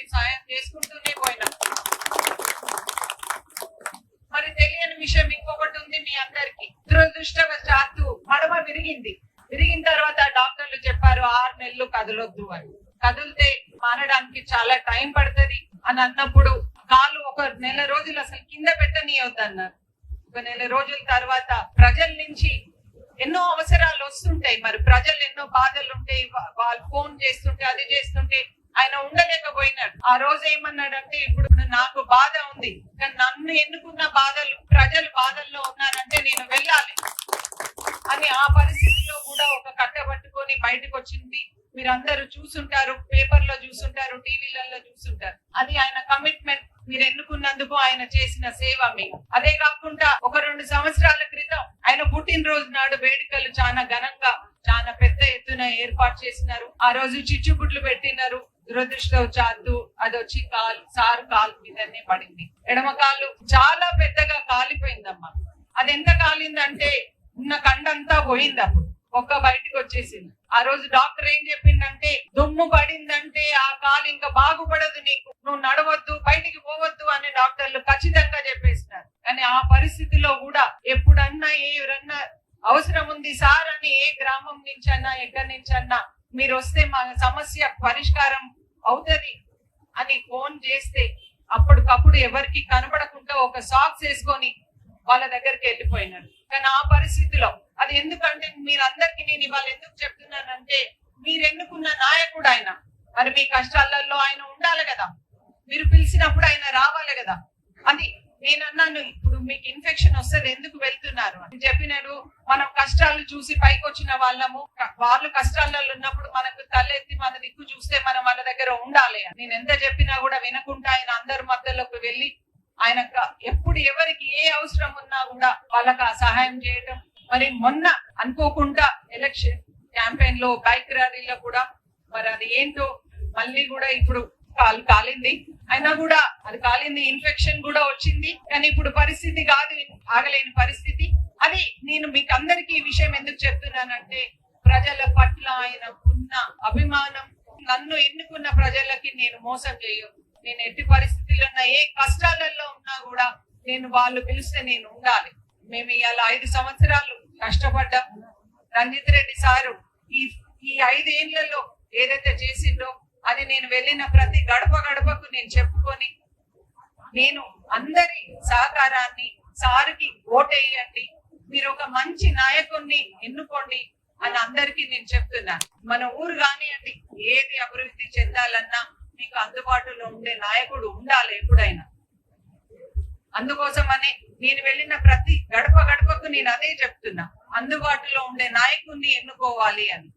మేము సాయం చేసుకుంటూనే పోయినాం. మరి తెలియని విషయం ఇంకొకటి ఉంది మీ అందరికి. దురదృష్టవశాత్తు మడమ విరిగిన తర్వాత డాక్టర్లు చెప్పారు 6 నెలలు కదలొద్దు అని. కదిలితే మారడానికి చాలా టైం పడుతుంది అని అన్నప్పుడు కాలు 1 నెల రోజులు అసలు కింద పెట్టనీయొద్దు అన్నారు. 1 నెల రోజుల తర్వాత ప్రజల నుంచి ఎన్నో అవసరాలు వస్తుంటాయి, మరి ప్రజలు ఎన్నో బాధలు ఉంటాయి, వాళ్ళు ఫోన్ చేస్తుంటే అది చేస్తుంటే ఆయన ఉండలేకపోయినాడు. ఆ రోజు ఏమన్నాడంటే, ఇప్పుడు నాకు బాధ ఉంది కానీ నన్ను ఎన్నుకున్న ప్రజలు బాధల్లో ఉన్నారంటే నేను వెళ్ళాలి అని ఆ పరిస్థితిలో కూడా ఒక కట్ట పట్టుకొని బయటకు వచ్చింది. మీరందరూ చూసుంటారు, పేపర్ లో చూసుంటారు, టీవీలలో చూసుంటారు. అది ఆయన కమిట్మెంట్. మీరు ఎన్నుకున్నందుకు ఆయన చేసిన సేవ మీకు. అదే కాకుండా 1-2 సంవత్సరాల క్రితం ఆయన పుట్టినరోజు నాడు వేడుకలు చాలా ఘనంగా చాలా పెద్ద ఎత్తున ఏర్పాటు చేసినారు. ఆ రోజు చిచ్చుబుడ్లు పెట్టినారు. దురదృష్టవశాత్తు అది వచ్చి సార్ కాలు మీదనే పడింది. ఎడమ కాలు చాలా పెద్దగా కాలిపోయిందమ్మా. అది ఎంత కాలిందంటే ఉన్న కండంతా పోయింది. అప్పుడు బయటకు వచ్చేసింది. ఆ రోజు డాక్టర్ ఏం చెప్పిందంటే, దుమ్ము పడిందంటే ఆ కాలు ఇంకా బాగుపడదు, నీకు నువ్వు నడవద్దు, బయటికి పోవద్దు అని డాక్టర్లు ఖచ్చితంగా చెప్పేసినారు. కానీ ఆ పరిస్థితిలో కూడా ఎప్పుడన్నా ఎవరన్నా అవసరం ఉంది సార్ అని ఏ గ్రామం నుంచి అన్నా ఎక్కడి నుంచి అన్నా మీరు వస్తే మా సమస్య పరిష్కారం అవుతది అని ఫోన్ చేస్తే అప్పటికప్పుడు ఎవరికి కనబడకుండా ఒక సాక్స్ వేసుకొని వాళ్ళ దగ్గరికి వెళ్ళిపోయినారు. కానీ ఆ పరిస్థితిలో అది ఎందుకంటే మీరందరికీ నేను ఇవాళ ఎందుకు చెప్తున్నానంటే, మీరు ఎన్నుకున్న నాయకుడు ఆయన. మరి మీ కష్టాలలో ఆయన ఉండాలి కదా, మీరు పిలిచినప్పుడు ఆయన రావాలి కదా. అది నేను అన్నాను, ఇప్పుడు మీకు ఇన్ఫెక్షన్ వస్తుంది ఎందుకు వెళ్తున్నారు అని చెప్పినాడు. మనం కష్టాలు చూసి పైకి వచ్చిన వాళ్ళు కష్టాలలో ఉన్నప్పుడు మనకు తలెత్తి మన దిక్కు చూస్తే మనం వాళ్ళ దగ్గర ఉండాలి. నేను ఎంత చెప్పినా కూడా వినకుండా ఆయన అందరి మధ్యలోకి వెళ్ళి ఆయన ఎప్పుడు ఎవరికి ఏ అవసరం ఉన్నా కూడా వాళ్ళకి ఆ సహాయం చేయటం. మరి మొన్న అనుకోకుండా ఎలక్షన్ క్యాంపెయిన్ లో బైక్ ర్యాలీలో కూడా మరి అది ఏంటో మళ్ళీ కూడా ఇప్పుడు కాలింది. అయినా కూడా అది కాలింది, ఇన్ఫెక్షన్ కూడా వచ్చింది. కానీ ఇప్పుడు పరిస్థితి కాదు, ఆగలేని పరిస్థితి. అది నేను మీకు అందరికీ ఈ విషయం ఎందుకు చెప్తున్నానంటే, ప్రజల పట్ల ఆయనకున్న అభిమానం. నన్ను ఎన్నుకున్న ప్రజలకి నేను మోసం చేయను. నేను ఎట్టి పరిస్థితుల్లో ఉన్నా, ఏ కష్టాలలో ఉన్నా కూడా నేను వాళ్ళు పిలిస్తే నేను ఉండాలి. మేము ఇవాళ 5 సంవత్సరాలు కష్టపడ్డాం. రంజిత్ రెడ్డి సారు ఈ 5 ఏళ్లలో ఏదైతే చేసిండో అది నేను వెళ్ళిన ప్రతి గడపకు నేను చెప్పుకొని, నేను అందరి సహకారాన్ని సార్కి ఓటేయండి, మీరు ఒక మంచి నాయకుడిని ఎన్నుకోండి అని అందరికీ నేను చెప్తున్నాను. మన ఊరు కానివ్వండి, ఏది అభివృద్ధి చెందాలన్నా మీకు అందుబాటులో ఉండే నాయకుడు ఉండాలి ఎప్పుడైనా. అందుకోసమని నేను వెళ్ళిన ప్రతి గడపకు నేను అదే చెప్తున్నా, అందుబాటులో ఉండే నాయకుడిని ఎన్నుకోవాలి అని.